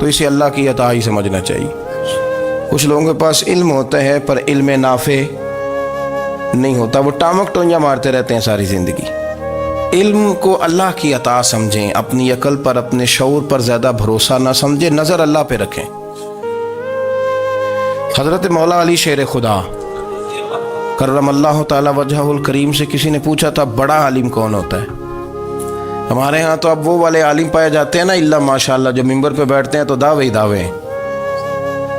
تو اسے اللہ کی عطا ہی سمجھنا چاہیے۔ کچھ لوگوں کے پاس علم ہوتا ہے پر علم نافع نہیں ہوتا، وہ ٹامک ٹونجا مارتے رہتے ہیں ساری زندگی۔ علم کو اللہ کی عطا سمجھیں، اپنی عقل پر اپنے شعور پر زیادہ بھروسہ نہ سمجھیں، نظر اللہ پہ رکھیں۔ حضرت مولا علی شیر خدا کرم اللہ تعالی وجہہ الکریم سے کسی نے پوچھا تھا بڑا عالم کون ہوتا ہے؟ ہمارے ہاں تو اب وہ والے عالم پائے جاتے ہیں نا، اللہ ماشاءاللہ، جو ممبر پہ بیٹھتے ہیں تو دعوے ہی دعوے ہیں،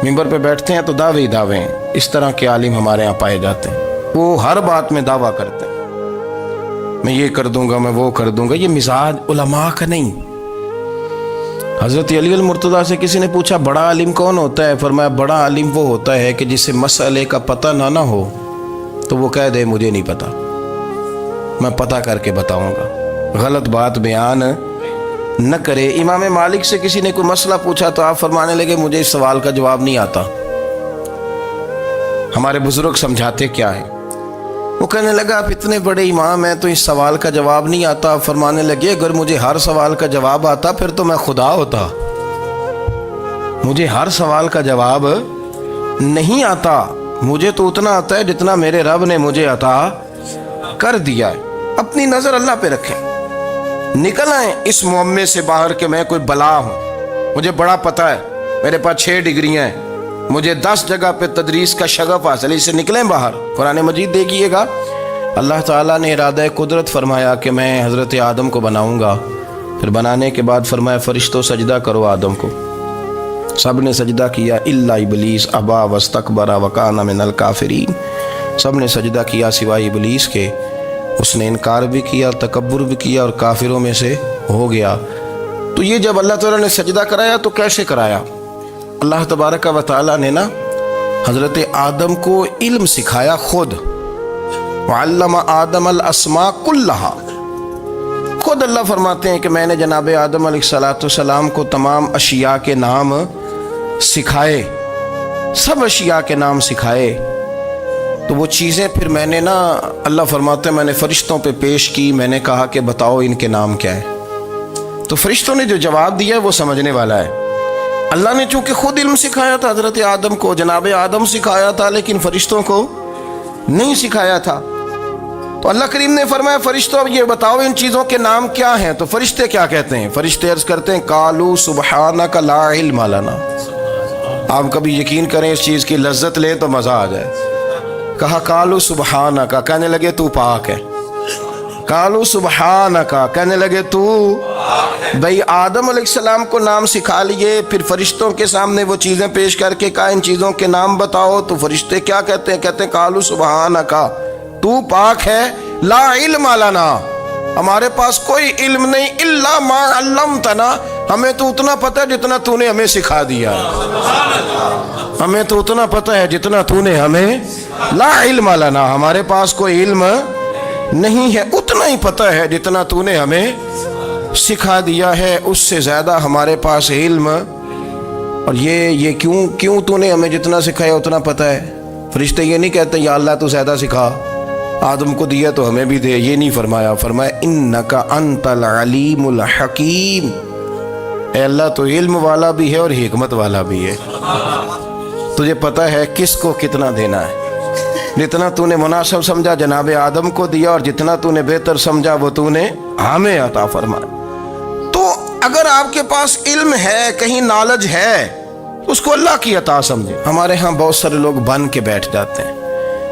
ممبر پہ بیٹھتے ہیں تو دعوے ہی دعوے ہیں۔ اس طرح کے عالم ہمارے ہاں پائے جاتے ہیں، وہ ہر بات میں دعویٰ کرتے ہیں، میں یہ کر دوں گا، میں وہ کر دوں گا۔ یہ مزاج علماء کا نہیں۔ حضرت علی المرتضیٰ سے کسی نے پوچھا بڑا عالم کون ہوتا ہے؟ فرمایا بڑا عالم وہ ہوتا ہے کہ جسے مسئلے کا پتہ نہ ہو تو وہ کہہ دے مجھے نہیں پتا، میں پتہ کر کے بتاؤں گا، غلط بات بیان نہ کرے۔ امام مالک سے کسی نے کوئی مسئلہ پوچھا تو آپ فرمانے لگے مجھے اس سوال کا جواب نہیں آتا، ہمارے بزرگ سمجھاتے کیا ہے؟ وہ کہنے لگا آپ اتنے بڑے امام ہیں تو اس سوال کا جواب نہیں آتا۔ آپ فرمانے لگے اگر مجھے ہر سوال کا جواب آتا پھر تو میں خدا ہوتا، مجھے ہر سوال کا جواب نہیں آتا، مجھے تو اتنا آتا ہے جتنا میرے رب نے مجھے عطا کر دیا ہے۔ اپنی نظر اللہ پہ رکھیں، نکل آئیں اس معمے سے باہر کہ میں کوئی بلا ہوں، مجھے بڑا پتہ ہے، میرے پاس 6 ڈگریاں ہیں، مجھے 10 جگہ پہ تدریس کا شغف حاصل ہے، اس سے نکلیں باہر۔ قرآن مجید دیکھیے گا، اللہ تعالیٰ نے ارادہ قدرت فرمایا کہ میں حضرت آدم کو بناؤں گا، پھر بنانے کے بعد فرمایا فرشتوں سجدہ کرو آدم کو، سب نے سجدہ کیا الا ابلیس ابا واستکبر وکان من الکافرین، سب نے سجدہ کیا سوائے ابلیس کے، اس نے انکار بھی کیا، تکبر بھی کیا اور کافروں میں سے ہو گیا۔ تو یہ جب اللہ تعالیٰ نے سجدہ کرایا تو کیسے کرایا؟ اللہ تبارک و تعالیٰ نے نا حضرت آدم کو علم سکھایا خود، وعلم آدم الاسماء کلہا، خود اللہ فرماتے ہیں کہ میں نے جناب آدم علیہ السلام کو تمام اشیاء کے نام سکھائے، سب اشیاء کے نام سکھائے۔ تو وہ چیزیں پھر میں نے نا، اللہ فرماتے ہیں میں نے فرشتوں پہ پیش کی، میں نے کہا کہ بتاؤ ان کے نام کیا ہے، تو فرشتوں نے جو جواب دیا ہے وہ سمجھنے والا ہے۔ اللہ نے چونکہ خود علم سکھایا تھا حضرت آدم کو، جناب آدم سکھایا تھا، لیکن فرشتوں کو نہیں سکھایا تھا۔ تو اللہ کریم نے فرمایا فرشتوں اب یہ بتاؤ ان چیزوں کے نام کیا ہیں؟ تو فرشتے کیا کہتے ہیں؟ فرشتے عرض کرتے ہیں قالوا سبحانک لا علم لنا۔ آپ کبھی یقین کریں اس چیز کی لذت لیں تو مزہ آ جائے۔ کہا قالوا سبحانک، کہنے لگے تو پاک ہے، قالوا سبحانک، کہنے لگے تو بھئی آدم علیہ السلام کو نام سکھا لیے، پھر فرشتوں کے سامنے وہ چیزیں پیش کر کے کہا ان چیزوں کے نام بتاؤ، تو فرشتے کیا کہتے ہیں؟ کہتے ہیں قالوا سبحانک، تو پاک ہے، لا علم لنا، ہمارے پاس کوئی علم نہیں، الا ما علمتنا، ہمیں تو اتنا پتہ ہے جتنا تو نے ہمیں سکھا دیا، ہمیں تو اتنا پتہ ہے جتنا تو نے ہمیں، لا علم لنا، ہمارے پاس کوئی علم نہیں ہے، اتنا ہی پتہ ہے جتنا تو نے ہمیں سکھا دیا ہے، اس سے زیادہ ہمارے پاس علم، اور یہ کیوں تو نے ہمیں جتنا سکھایا اتنا پتہ ہے۔ فرشتے یہ نہیں کہتے یا اللہ تو زیادہ سکھا، آدم کو دیا تو ہمیں بھی دے، یہ نہیں فرمایا، فرمایا انک انت العلیم الحکیم، اے اللہ تو علم والا بھی ہے اور حکمت والا بھی ہے، تجھے پتہ ہے کس کو کتنا دینا ہے، جتنا تو نے مناسب سمجھا جناب آدم کو دیا، اور جتنا تو نے بہتر سمجھا وہ تو نے ہمیں عطا فرمایا۔ تو اگر آپ کے پاس علم ہے، کہیں نالج ہے، اس کو اللہ کی عطا سمجھیں۔ ہمارے ہاں بہت سارے لوگ بن کے بیٹھ جاتے ہیں،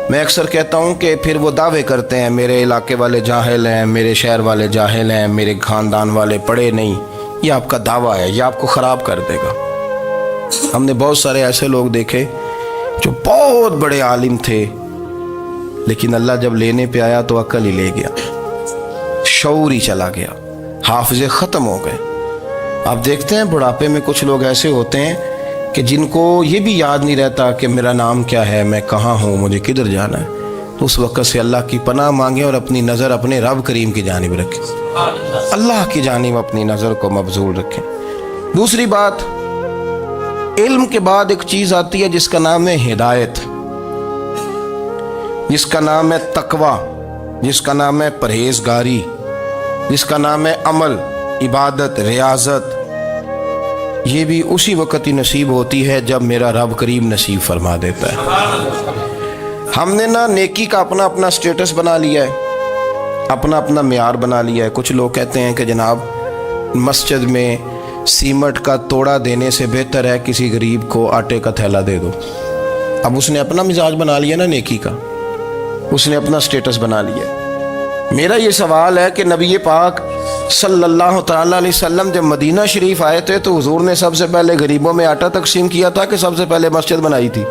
میں اکثر کہتا ہوں کہ پھر وہ دعوے کرتے ہیں میرے علاقے والے جاہل ہیں، میرے شہر والے جاہل ہیں، میرے خاندان والے پڑھے نہیں، یہ آپ کا دعویٰ ہے، یہ آپ کو خراب کر دے گا۔ ہم نے بہت سارے ایسے لوگ دیکھے جو بہت بڑے عالم تھے، لیکن اللہ جب لینے پہ آیا تو عقل ہی لے گیا، شعور ہی چلا گیا، حافظے ختم ہو گئے۔ آپ دیکھتے ہیں بڑھاپے میں کچھ لوگ ایسے ہوتے ہیں کہ جن کو یہ بھی یاد نہیں رہتا کہ میرا نام کیا ہے، میں کہاں ہوں، مجھے کدھر جانا ہے۔ تو اس وقت سے اللہ کی پناہ مانگیں اور اپنی نظر اپنے رب کریم کی جانب رکھیں، اللہ کی جانب اپنی نظر کو مبذول رکھیں۔ دوسری بات، علم کے بعد ایک چیز آتی ہے جس کا نام ہے ہدایت، جس کا نام ہے تقوی، جس کا نام ہے پرہیزگاری، جس کا نام ہے عمل، عبادت، ریاضت۔ یہ بھی اسی وقت ہی نصیب ہوتی ہے جب میرا رب کریم نصیب فرما دیتا ہے۔ ہم نے نا نیکی کا اپنا اپنا سٹیٹس بنا لیا ہے، اپنا اپنا معیار بنا لیا ہے۔ کچھ لوگ کہتے ہیں کہ جناب مسجد میں سیمنٹ کا توڑا دینے سے بہتر ہے کسی غریب کو آٹے کا تھیلا دے دو۔ اب اس نے اپنا مزاج بنا لیا نا نیکی کا، اس نے اپنا سٹیٹس بنا لیا۔ میرا یہ سوال ہے کہ نبی پاک صلی اللہ تعالیٰ علیہ وسلم جب مدینہ شریف آئے تھے تو حضور نے سب سے پہلے غریبوں میں آٹا تقسیم کیا تھا کہ سب سے پہلے مسجد بنائی تھی؟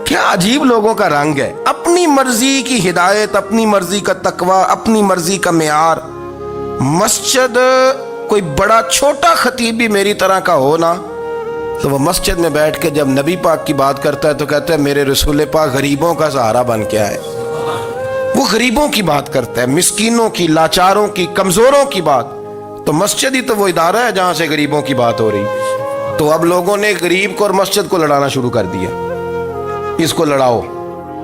کیا عجیب لوگوں کا رنگ ہے، اپنی مرضی کی ہدایت، اپنی مرضی کا تقوی، اپنی مرضی کا معیار۔ مسجد کوئی بڑا چھوٹا خطیب بھی میری طرح کا ہو نا تو وہ مسجد میں بیٹھ کے جب نبی پاک کی بات کرتا ہے تو کہتا ہے میرے رسول پاک غریبوں کا سہارا بن کے آئے۔ وہ غریبوں کی بات کرتا ہے، مسکینوں کی، لاچاروں کی، کمزوروں کی بات۔ تو مسجد ہی تو وہ ادارہ ہے جہاں سے غریبوں کی بات ہو رہی۔ تو اب لوگوں نے غریب کو اور مسجد کو لڑانا شروع کر دیا، اس کو لڑاؤ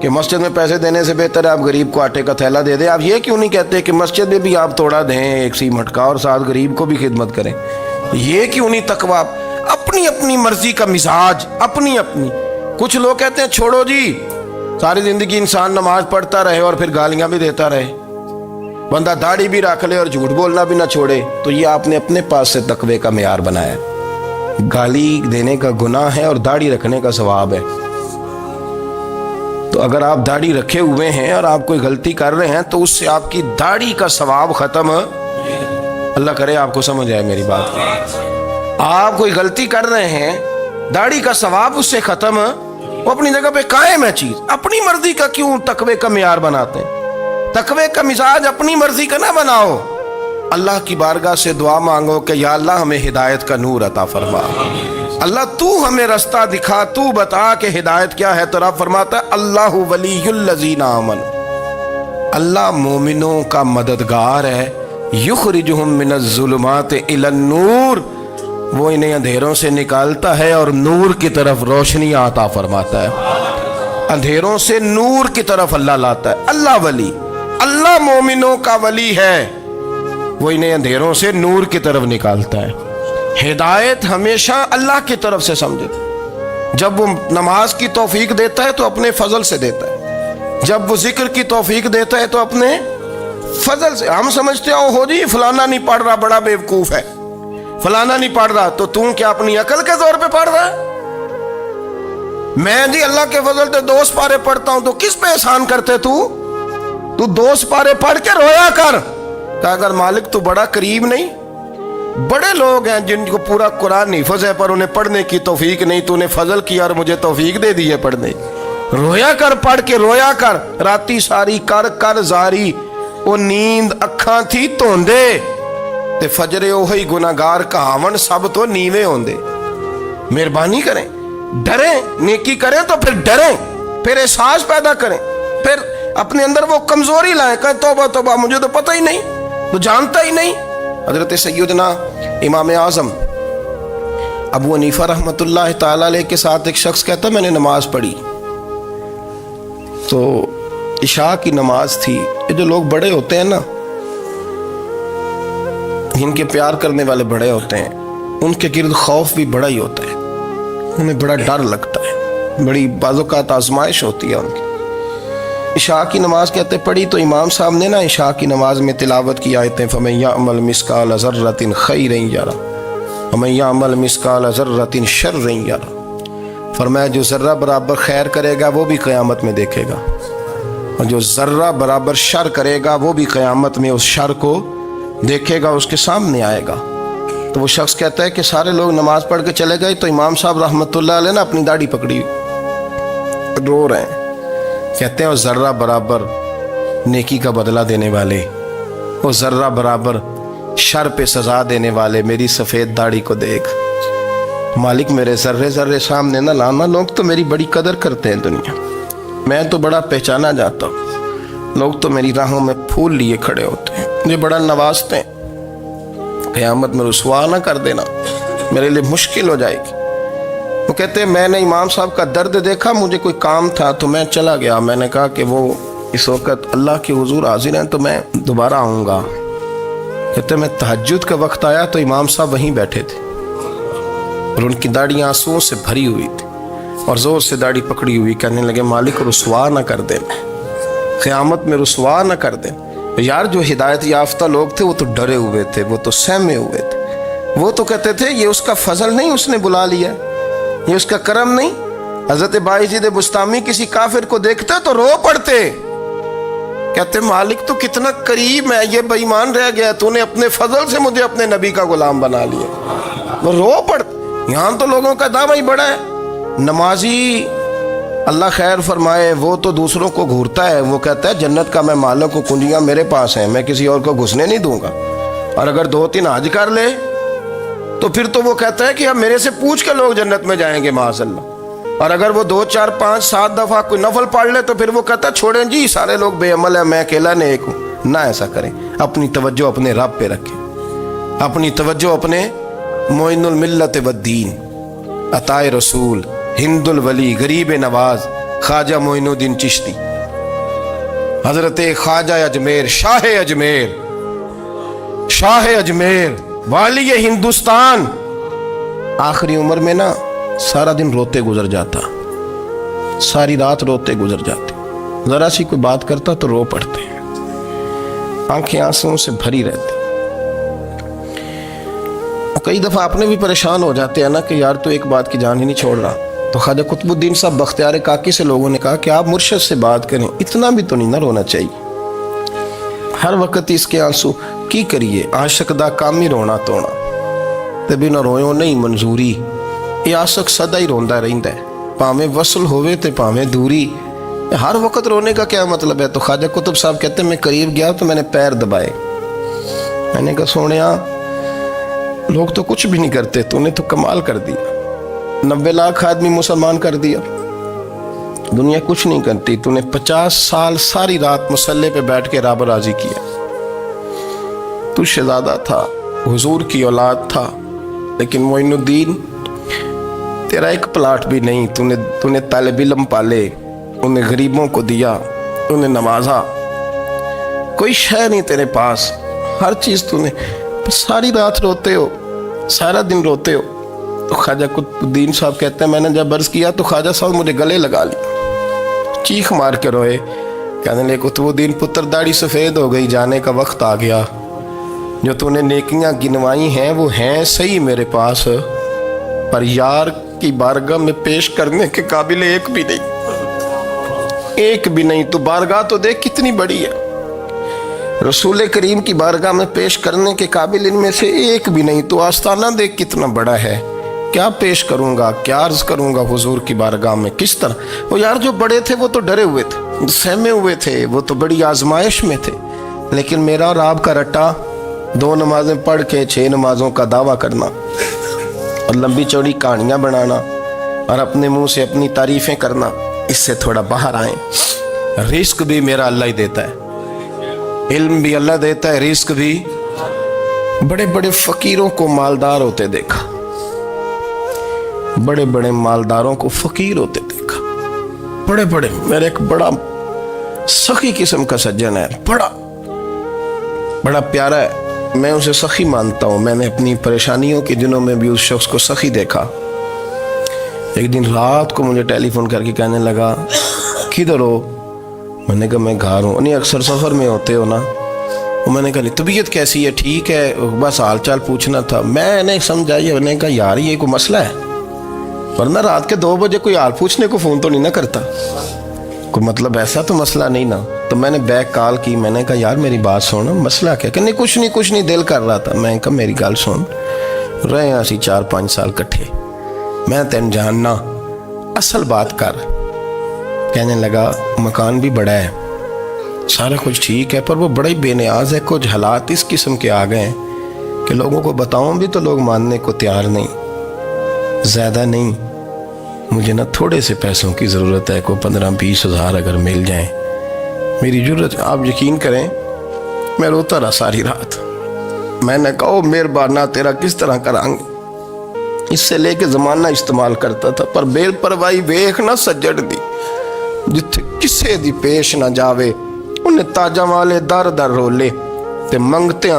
کہ مسجد میں پیسے دینے سے بہتر ہے آپ غریب کو آٹے کا تھیلا دے دیں۔ آپ یہ کیوں نہیں کہتے کہ مسجد میں بھی آپ توڑا دیں ایک سیمنٹ کا اور ساتھ غریب کو بھی خدمت کریں؟ یہ کیوں نہیں تقویٰ؟ اپنی اپنی مرضی کا مزاج، اپنی اپنی۔ کچھ لوگ کہتے ہیں چھوڑو جی، ساری زندگی انسان نماز پڑھتا رہے اور پھر گالیاں بھی دیتا رہے، بندہ داڑھی بھی رکھ لے اور جھوٹ بولنا بھی نہ چھوڑے۔ تو یہ آپ نے اپنے پاس سے تقوی کا معیار بنایا۔ گالی دینے کا گناہ ہے اور داڑھی رکھنے کا ثواب ہے۔ تو اگر آپ داڑھی رکھے ہوئے ہیں اور آپ کوئی غلطی کر رہے ہیں تو اس سے آپ کی داڑھی کا ثواب ختم، اللہ کرے آپ کو سمجھ آئے میری بات۔ آپ کوئی غلطی کر رہے ہیں، داڑھی کا ثواب اس سے ختم، وہ اپنی جگہ پہ قائم ہے چیز۔ اپنی مرضی کا کیوں تقوی کا معیار بناتے ہیں؟ تقوی کا مزاج اپنی مرضی کا نہ بناؤ۔ اللہ کی بارگاہ سے دعا مانگو کہ یا اللہ ہمیں ہدایت کا نور عطا فرما، اللہ تو ہمیں رستہ دکھا، تو بتا کہ ہدایت کیا ہے۔ تو رب فرماتا ہے اللہ ولی الذین آمنوا، اللہ مومنوں کا مددگار ہے، یخرجہم من الظلمات الی النور، وہ انہیں اندھیروں سے نکالتا ہے اور نور کی طرف روشنی عطا فرماتا ہے۔ اندھیروں سے نور کی طرف اللہ لاتا ہے۔ اللہ ولی، اللہ مومنوں کا ولی ہے، وہ انہیں اندھیروں سے نور کی طرف نکالتا ہے۔ ہدایت ہمیشہ اللہ کی طرف سے سمجھے۔ جب وہ نماز کی توفیق دیتا ہے تو اپنے فضل سے دیتا ہے، جب وہ ذکر کی توفیق دیتا ہے تو اپنے فضل سے۔ ہم سمجھتے ہو جی فلانا نہیں پڑھ رہا بڑا بیوقوف ہے، فلانا نہیں پڑھ رہا، تو تم کیا اپنی عقل کے زور پہ پڑھ رہا ہے؟ میں جی اللہ کے فضل سے 2 سپارے پڑھتا ہوں، تو کس پہ احسان کرتے تو 2 سپارے پڑھ کے رویا کر کہ اگر مالک تو بڑا قریب نہیں۔ بڑے لوگ ہیں جن کو پورا قرآن حفظ ہے پر انہیں پڑھنے کی توفیق نہیں، تو انہیں فضل کیا اور مجھے توفیق دے دی ہے پڑھنے۔ رویا کر، پڑھ کے رویا کر، راتی ساری کر کر زاری، وہ نیند اکھاں تھی توندے تے فجرے اوہی گناہگار کہاون سب تو نیوے ہوندے۔ مہربانی کریں، ڈریں، نیکی کریں تو پھر ڈریں، پھر احساس پیدا کریں، پھر اپنے اندر وہ کمزوری لائیں کہ توبہ توبہ مجھے تو پتہ ہی نہیں، تو جانتا ہی نہیں۔ حضرت سیدنا امام اعظم ابو حنیفہ رحمۃ اللہ تعالی علیہ کے ساتھ ایک شخص کہتا میں نے نماز پڑھی تو عشاء کی نماز تھی۔ یہ جو لوگ بڑے ہوتے ہیں نا، جن کے پیار کرنے والے بڑے ہوتے ہیں، ان کے گرد خوف بھی بڑا ہی ہوتا ہے، انہیں بڑا ڈر لگتا ہے، بڑی بعض اوقات آزمائش ہوتی ہے ان کی۔ عشاء کی نماز کہتے پڑھی تو امام صاحب نے نا عشاء کی نماز میں تلاوت کی آیتیں فَمَن يَعْمَلْ مِثْقَالَ ذَرَّةٍ خَيْرًا يَرَهُ وَمَن يَعْمَلْ مِثْقَالَ ذَرَّةٍ شَرًّا يَرَهُ، فرمایا جو ذرہ برابر خیر کرے گا وہ بھی قیامت میں دیکھے گا، اور جو ذرہ برابر شر کرے گا وہ بھی قیامت میں اس شر کو دیکھے گا، اس کے سامنے آئے گا۔ تو وہ شخص کہتا ہے کہ سارے لوگ نماز پڑھ کے چلے گئے تو امام صاحب رحمۃ اللہ علیہ نے اپنی داڑھی پکڑی، رو رہے ہیں، کہتے ہیں وہ ذرہ برابر نیکی کا بدلہ دینے والے، وہ ذرہ برابر شر پہ سزا دینے والے میری سفید داڑھی کو دیکھ، مالک میرے ذرے ذرے سامنے نہ لانا، لوگ تو میری بڑی قدر کرتے ہیں دنیا، میں تو بڑا پہچانا جاتا ہوں، لوگ تو میری راہوں میں پھول لیے کھڑے ہوتے ہیں، مجھے بڑا نوازتے ہیں، قیامت میں رسوا نہ کر دینا، میرے لیے مشکل ہو جائے گی۔ وہ کہتے ہیں میں نے امام صاحب کا درد دیکھا، مجھے کوئی کام تھا تو میں چلا گیا، میں نے کہا کہ وہ اس وقت اللہ کے حضور حاضر ہیں تو میں دوبارہ آؤں گا، کہتے میں تہجد کا وقت آیا تو امام صاحب وہیں بیٹھے تھے اور ان کی داڑھی آنسوؤں سے بھری ہوئی تھی اور زور سے داڑھی پکڑی ہوئی، کہنے لگے مالک رسوا نہ کر دیں، قیامت میں رسوا نہ کر دیں۔ یار جو ہدایت یافتہ لوگ تھے وہ تو ڈرے ہوئے تھے، وہ تو سہمے ہوئے تھے، وہ تو کہتے تھے یہ اس کا فضل نہیں، اس نے بلا لیا، یہ اس کا کرم نہیں۔ حضرت بایزید بسطامی کسی کافر کو دیکھتے تو رو پڑتے، کہتے مالک تو کتنا قریب ہے، یہ بے ایمان رہ گیا، تو نے اپنے فضل سے مجھے اپنے نبی کا غلام بنا لیا، وہ رو پڑتے۔ یہاں تو لوگوں کا دعویٰ ہی بڑا ہے، نمازی اللہ خیر فرمائے وہ تو دوسروں کو گھورتا ہے، وہ کہتا ہے جنت کا میں مالک ہوں، کنجیاں میرے پاس ہیں، میں کسی اور کو گھسنے نہیں دوں گا، اور اگر 2-3 حج کر لے تو پھر تو وہ کہتا ہے کہ اب میرے سے پوچھ کے لوگ جنت میں جائیں گے معاذ اللہ، اور اگر وہ 2 4 5 7 دفعہ کوئی نفل پڑھ لے تو پھر وہ کہتا ہے چھوڑیں جی سارے لوگ بے عمل ہیں، میں اکیلا نیک ہوں۔ نہ ایسا کریں، اپنی توجہ اپنے رب پہ رکھیں، اپنی توجہ اپنے معین الملت والدین، عطائے رسول، ہند الولی، غریب نواز، خواجہ معین الدین چشتی، حضرت خواجہ اجمیر، شاہ اجمیر، شاہ اجمیر، والی ہندوستان، آخری عمر میں نا سارا دن روتے گزر جاتا، ساری رات روتے گزر جاتے، ذرا سی کوئی بات کرتا تو رو پڑتے، آنکھیں آنسوؤں سے بھری رہتی۔ کئی دفعہ اپنے بھی پریشان ہو جاتے ہیں نا کہ یار تو ایک بات کی جان ہی نہیں چھوڑ رہا، تو خواجہ قطب الدین صاحب بختیار کاکی سے لوگوں نے کہا کہ آپ مرشد سے بات کریں، اتنا بھی تو نہیں نہ رونا چاہیے، ہر وقت اس کے آنسو کی کریے، عاشق دا کام ہی رونا تونا، تبھی نہ رویوں نہیں منظوری، یہ عاشق سدا ہی روندا رہندا ہے، پاویں وصل ہوئے تے پاویں دوری، ہر وقت رونے کا کیا مطلب ہے؟ تو خواجہ قطب صاحب کہتے ہیں میں قریب گیا تو میں نے پیر دبائے، میں نے کہا سونیا لوگ تو کچھ بھی نہیں کرتے، تو نے تو کمال کر دیا، 90 لاکھ آدمی مسلمان کر دیا، دنیا کچھ نہیں کرتی، تو نے 50 سال ساری رات مسلح پہ بیٹھ کے رب راضی کیا، تو شہزادہ تھا، حضور کی اولاد تھا، لیکن معین الدین تیرا ایک پلاٹ بھی نہیں، تو نے طالب علم پالے، انہیں غریبوں کو دیا، انہیں نوازا، کوئی شے نہیں تیرے پاس، ہر چیز تو نے، ساری رات روتے ہو، سارا دن روتے ہو۔ تو خواجہ قطب الدین صاحب کہتے ہیں میں نے جب عرض کیا تو خواجہ صاحب مجھے گلے لگا لیا، چیخ مار کے روئے، کہنے لگے قطب الدین پتر داڑھی سفید ہو گئی، جانے کا وقت آ گیا، جو تو نے نیکیاں گنوائی ہیں وہ ہیں صحیح میرے پاس، پر یار کی بارگاہ میں پیش کرنے کے قابل ایک بھی نہیں، ایک بھی نہیں، تو بارگاہ تو دیکھ کتنی بڑی ہے، رسول کریم کی بارگاہ میں پیش کرنے کے قابل ان میں سے ایک بھی نہیں، تو آستانہ دیکھ کتنا بڑا ہے، کیا پیش کروں گا، کیا عرض کروں گا حضور کی بارگاہ میں، کس طرح؟ وہ یار جو بڑے تھے وہ تو ڈرے ہوئے تھے، سہمے ہوئے تھے، وہ تو بڑی آزمائش میں تھے، لیکن میرا اور آپ کا رٹا 2 نمازیں پڑھ کے 6 نمازوں کا دعویٰ کرنا اور لمبی چوڑی کہانیاں بنانا اور اپنے منہ سے اپنی تعریفیں کرنا، اس سے تھوڑا باہر آئیں۔ رزق بھی میرا اللہ ہی دیتا ہے، علم بھی اللہ دیتا ہے، رزق بھی۔ بڑے بڑے فقیروں کو مالدار ہوتے دیکھا، بڑے بڑے مالداروں کو فقیر ہوتے دیکھا، بڑے بڑے، میرے ایک بڑا سخی قسم کا سجن ہے، بڑا پیارا ہے، میں اسے سخی مانتا ہوں، میں نے اپنی پریشانیوں کے دنوں میں بھی اس شخص کو سخی دیکھا۔ ایک دن رات کو مجھے ٹیلی فون کر کے کہنے لگا کدھر ہو؟ میں نے کہا میں گھر ہوں۔ نہیں اکثر سفر میں ہوتے ہو نا؟ میں نے کہا طبیعت کیسی ہے؟ ٹھیک ہے، بس حال چال پوچھنا تھا۔ میں نے سمجھائی، میں نے کہا یار یہ کوئی مسئلہ ہے، ورنہ رات کے 2 بجے کوئی حال پوچھنے کو فون تو نہیں نہ کرتا، کوئی مطلب ایسا تو مسئلہ نہیں نا۔ تو میں نے بیک کال کی، میں نے کہا یار میری بات سن، مسئلہ کیا؟ کہ نہیں کچھ نہیں دل کر رہا تھا۔ میں نے کہا میری گل سن، رہے ہیں اسی 4-5 سال کٹھے، میں تین جاننا، اصل بات کر۔ کہنے لگا مکان بھی بڑا ہے، سارا کچھ ٹھیک ہے، پر وہ بڑا ہی بے نیاز ہے، کچھ حالات اس قسم کے آ گئے ہیں کہ لوگوں کو بتاؤں بھی تو لوگ ماننے کو تیار نہیں، زیادہ نہیں، مجھے نا تھوڑے سے پیسوں کی ضرورت ہے، کوئی 15-20 ہزار اگر مل جائیں، میری ضرورت۔ آپ یقین کریں میں روتا رہا ساری رات۔ میں نے کہا مہربانہ تیرا کس طرح کرانگے، اس سے لے کے زمانہ استعمال کرتا تھا، پر بے پرواہی ویکھ نہ سجڑ دی، جتھے کسے دی پیش نہ جاوے، انہیں تاجاں والے در در رولے تے منگتے ہیں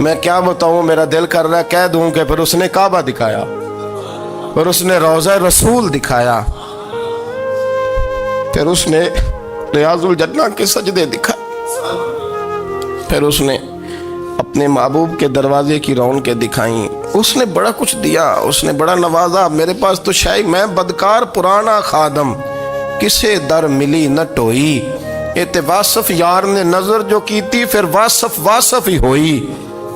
میں کیا بتاؤں، میرا دل کر رہا ہے کہہ دوں کہ پھر اس نے کعبہ دکھایا، پھر اس نے روضہ رسول دکھایا، پھر اس نے ریاض الجنہ کے سجدے دکھائے، پھر اس نے اپنے محبوب کے دروازے کی رونقیں دکھائیں، اس نے بڑا کچھ دیا، اس نے بڑا نوازا۔ میرے پاس تو شاید میں بدکار پرانا خادم، کسے در ملی نہ ٹوئی، اے واصف یار نے نظر جو کی تھی، پھر واصف ہی ہوئی۔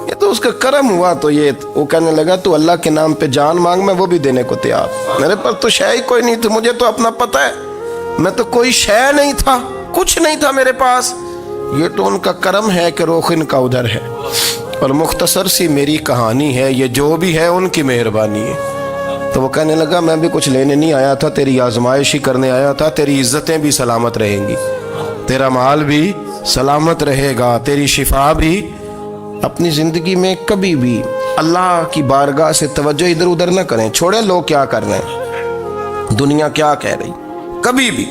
یہ تو اس کا کرم ہوا۔ تو یہ وہ کہنے لگا تو اللہ کے نام پہ جان مانگ، میں وہ بھی دینے کو تیار۔ میرے پاس تو شے کوئی نہیں تھی، مجھے تو اپنا پتہ ہے، میں تو کوئی شے نہیں تھا، کچھ نہیں تھا میرے پاس۔ یہ تو ان کا کرم ہے کہ رخ ان کا ادھر ہے، اور مختصر سی میری کہانی ہے، یہ جو بھی ہے ان کی مہربانی ہے۔ تو وہ کہنے لگا میں بھی کچھ لینے نہیں آیا تھا، تیری آزمائش ہی کرنے آیا تھا، تیری عزتیں بھی سلامت رہیں گی، تیرا مال بھی سلامت رہے گا، تیری شفا بھی۔ اپنی زندگی میں کبھی بھی اللہ کی بارگاہ سے توجہ ادھر ادھر نہ کریں، چھوڑیں لوگ کیا کر رہے ہیں، دنیا کیا کہہ رہی، کبھی بھی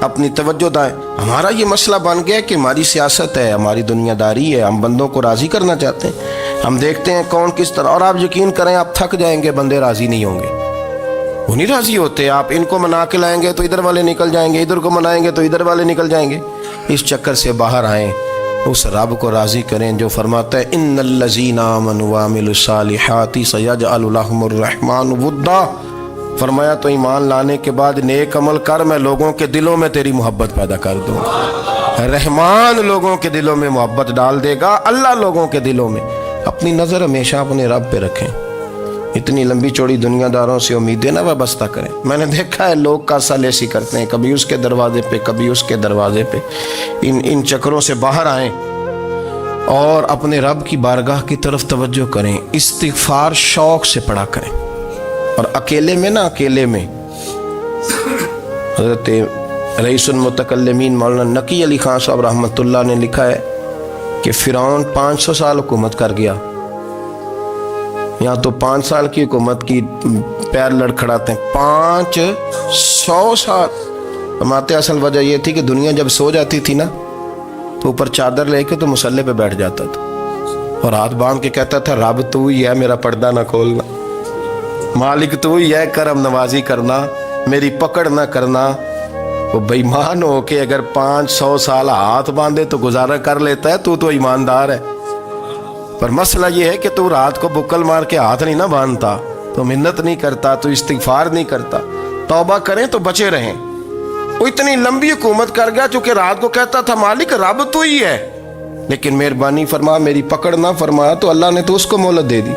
اپنی توجہ دائیں۔ ہمارا یہ مسئلہ بن گیا کہ ہماری سیاست ہے، ہماری دنیا داری ہے، ہم بندوں کو راضی کرنا چاہتے ہیں، ہم دیکھتے ہیں کون کس طرح، اور آپ یقین کریں آپ تھک جائیں گے، بندے راضی نہیں ہوں گے، وہ نہیں راضی ہوتے۔ آپ ان کو منا کے لائیں گے تو ادھر والے نکل جائیں گے، ادھر کو منائیں گے تو ادھر والے نکل جائیں گے۔ اس چکر سے باہر آئیں، اس رب کو راضی کریں جو فرماتا ہے ان الذین آمنوا وعملوا الصالحات سیجعل لهم الرحمن ودا۔ فرمایا تو ایمان لانے کے بعد نیک عمل کر، میں لوگوں کے دلوں میں تیری محبت پیدا کر دوں گا۔ رحمان لوگوں کے دلوں میں محبت ڈال دے گا، اللہ لوگوں کے دلوں میں۔ اپنی نظر ہمیشہ اپنے رب پہ رکھیں، اتنی لمبی چوڑی دنیا داروں سے امیدیں نہ وابستہ کریں۔ میں نے دیکھا ہے لوگ کاسا لیسی کرتے ہیں، کبھی اس کے دروازے پہ کبھی اس کے دروازے پہ۔ ان چکروں سے باہر آئیں اور اپنے رب کی بارگاہ کی طرف توجہ کریں، استغفار شوق سے پڑھا کریں، اور اکیلے میں نا، اکیلے میں۔ حضرت رئیس المتکلمین مولانا نقی علی خان صاحب رحمۃ اللہ نے لکھا ہے کہ فرعون 500 سال حکومت کر گیا، یہاں تو 5 سال کی حکومت کی پیر لڑکھڑاتے ہیں، 500 سال۔ فرماتے اصل وجہ یہ تھی کہ دنیا جب سو جاتی تھی نا تو اوپر چادر لے کے تو مسلح پہ بیٹھ جاتا تھا، اور ہاتھ باندھ کے کہتا تھا رب تو ہی ہے، میرا پردہ نہ کھولنا، مالک تو ہی ہے، کرم نوازی کرنا، میری پکڑ نہ کرنا۔ وہ بے ایمان ہو کے اگر 500 سال ہاتھ باندھے تو گزارا کر لیتا ہے، تو ایماندار ہے۔ پر مسئلہ یہ ہے کہ تو رات کو بکل مار کے ہاتھ نہیں نہ باندھتا، تو منت نہیں کرتا، تو استغفار نہیں کرتا۔ توبہ کریں تو بچے رہیں۔ وہ اتنی لمبی حکومت کر گیا چونکہ رات کو کہتا تھا مالک رب تو ہی ہے، لیکن مہربانی فرما، میری پکڑ نہ فرمایا، تو اللہ نے تو اس کو مہلت دے دی۔